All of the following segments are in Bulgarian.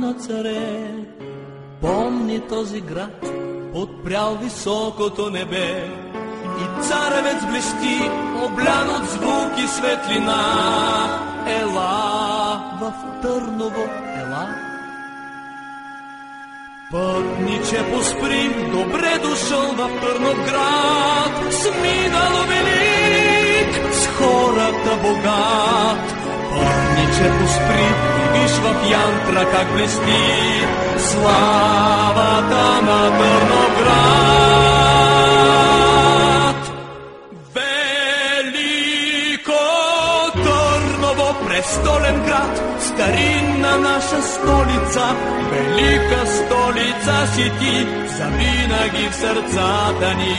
на царе. Помни този град, подпрял високото небе, и царевец блести, облян от звук и светлина. Ела в Търново, ела. Пътниче поспри, добре дошъл в Търновград, с минало велик, с хората богат. Пътниче поспри, и виж в янтра как блести славата на Търновград. Велико Търново, престолен град, старинна наша столица, велика столица си ти, завинаги в сърцата ни.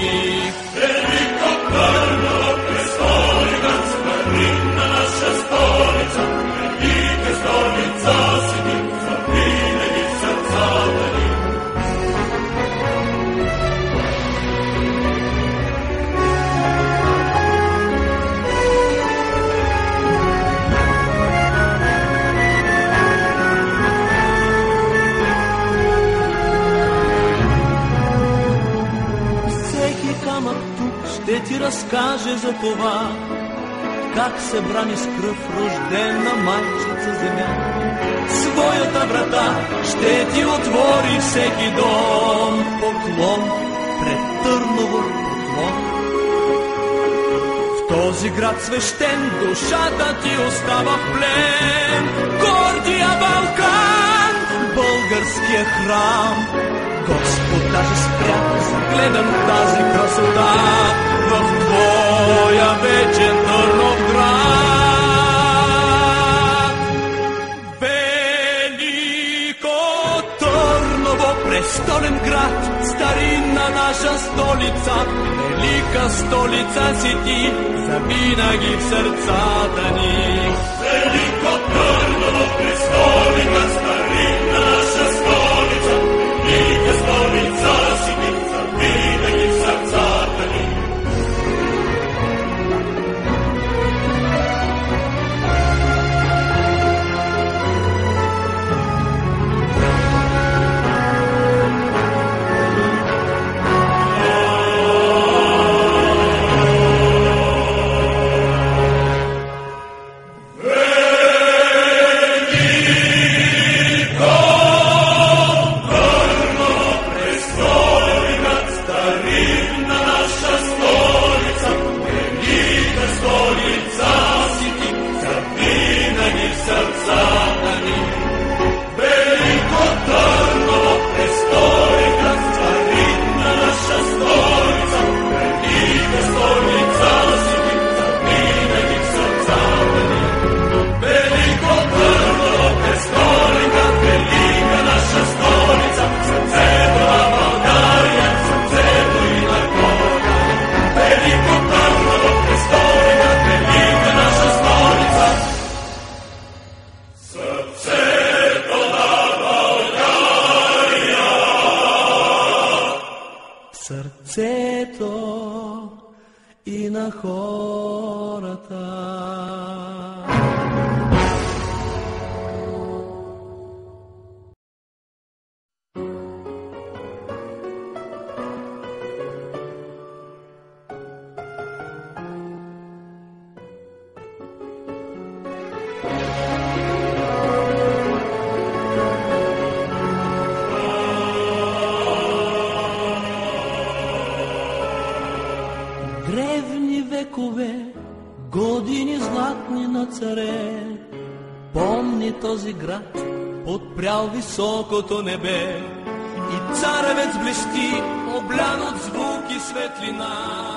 Велико Търново, престолен град, старинна наша столица, велика столица си ти, завинаги в сърцата ни. Ще ти разкаже за това, как се брани с кръв рождена майчица земя. Своята врата ще ти отвори всеки дом. Поклон пред Търново, поклон. В този град свещен душата ти остава в плен. Гордия Балкан, българския храм. Господ даже спря, загледан тази красота в твоя вечен Търновград. Велико Търново, престолен град, старинна наша столица, велика столица си ти, завинаги в сърцата ни. Велико Търново, престолен град, старинна наша столица, велика столица си ти, завинаги в сърцата ни. Сърцето и на хората. Древни векове, години златни на царе, помни този град, подпрял високото небе, и царевец блести, облян от звук и светлина.